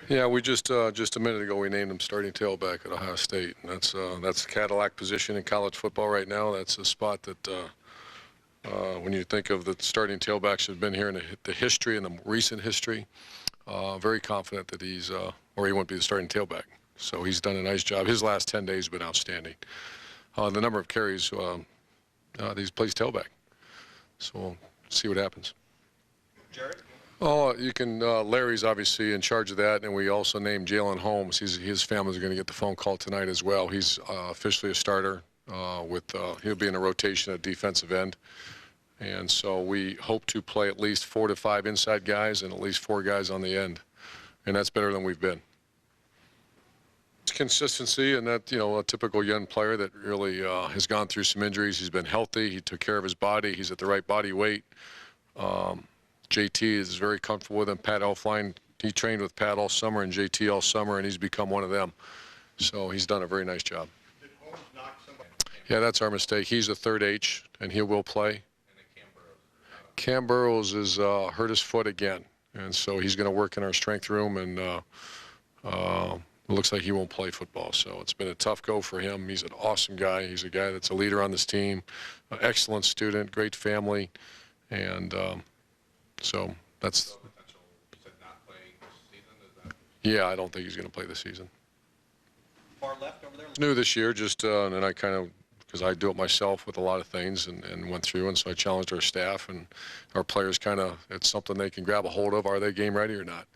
Yeah, we just a minute ago we named him starting tailback at Ohio State, and that's the Cadillac position in college football right now. That's a spot that when you think of the starting tailbacks that have been here in the history and the recent history, very confident that he's or he won't be the starting tailback. So he's done a nice job. His last 10 days have been outstanding. The number of carries he plays tailback. So we'll see what happens. Jared? Oh, you can. Larry's obviously in charge of that, and we also named Jalen Holmes. His family's going to get the phone call tonight as well. He's officially a starter. He'll be in a rotation at defensive end, and so we hope to play at least 4 to 5 inside guys and at least 4 guys on the end, and that's better than we've been. It's consistency, and that a typical young player that really has gone through some injuries. He's been healthy. He took care of his body. He's at the right body weight. JT is very comfortable with him. Pat Elfline, he trained with Pat all summer and JT all summer, and he's become one of them. So he's done a very nice job. Did Holmes knock somebody? Yeah, that's our mistake. He's a third H, and he will play. And then Cam Burrows has hurt his foot again, and so he's going to work in our strength room, and it looks like he won't play football. So it's been a tough go for him. He's an awesome guy. He's a guy that's a leader on this team, an excellent student, great family, and so that's. Yeah, I don't think he's going to play this season. Far left over there. New this year, just and I kind of, because I do it myself with a lot of things, and went through, and so I challenged our staff and our players. Kind of, it's something they can grab a hold of. Are they game ready or not?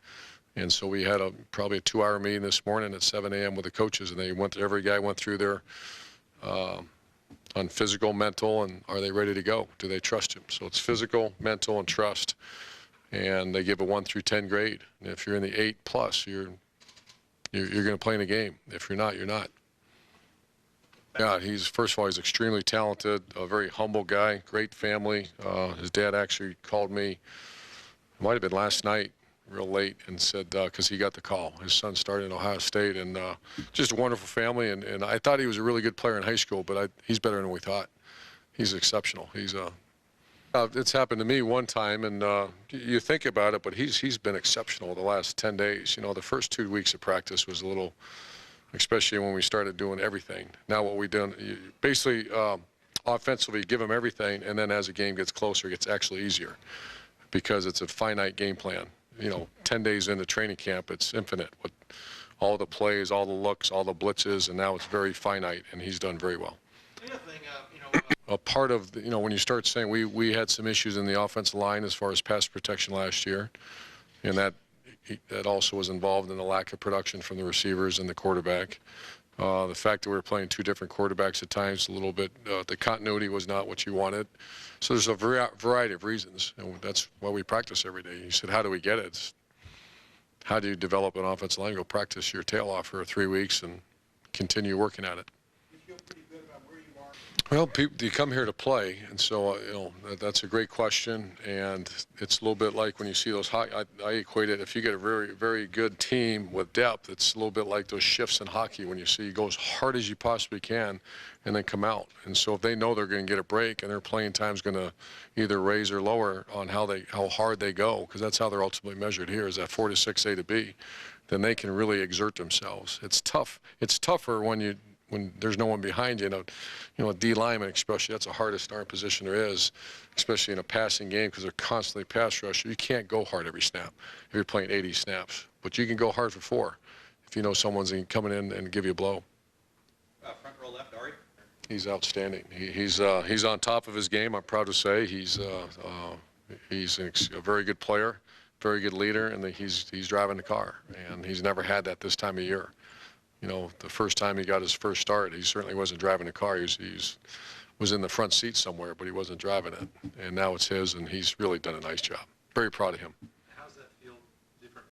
And so we had probably a 2-hour meeting this morning at 7 a.m. with the coaches, and every guy went through their on physical, mental, and are they ready to go? Do they trust him? So it's physical, mental, and trust. And they give a 1 through 10 grade. And if you're in the 8+, you're going to play in a game. If you're not, you're not. Yeah, first of all, he's extremely talented, a very humble guy, great family. His dad actually called me, it might have been last night, real late, and said, because he got the call. His son started in Ohio State, and just a wonderful family. And I thought he was a really good player in high school, but he's better than we thought. He's exceptional. It's happened to me one time, and you think about it, but he's been exceptional the last 10 days. The first 2 weeks of practice was a little, especially when we started doing everything. Now what we've done, basically offensively, give him everything, and then as the game gets closer, it gets actually easier because it's a finite game plan. 10 days into training camp, it's infinite with all the plays, all the looks, all the blitzes, and now it's very finite, and he's done very well. The other thing, A part of, when you start saying we had some issues in the offensive line as far as pass protection last year, and that also was involved in the lack of production from the receivers and the quarterback. The fact that we were playing 2 different quarterbacks at times, a little bit, the continuity was not what you wanted. So there's a variety of reasons, and that's why we practice every day. You said, how do we get it? It's how do you develop an offensive line? Go practice your tail off for 3 weeks and continue working at it. you feel pretty good about where you are? Well, you come here to play, and so that's a great question. And it's a little bit like when you see those I equate it. If you get a very, very good team with depth, it's a little bit like those shifts in hockey when you see you go as hard as you possibly can, and then come out. And so if they know they're going to get a break, and their playing time's going to either raise or lower on how hard they go, because that's how they're ultimately measured here, is that 4 to 6 A to B, then they can really exert themselves. It's tough. It's tougher when there's no one behind you. A D lineman especially, that's the hardest darn position there is, especially in a passing game because they're constantly pass rush. You can't go hard every snap if you're playing 80 snaps, but you can go hard for 4 if you know someone's coming in and give you a blow. Front row left, Ari. He's outstanding. He's on top of his game. I'm proud to say he's a very good player, very good leader, and he's driving the car, and he's never had that this time of year. The first time he got his first start, he certainly wasn't driving a car. He was in the front seat somewhere, but he wasn't driving it. And now it's his, and he's really done a nice job. Very proud of him.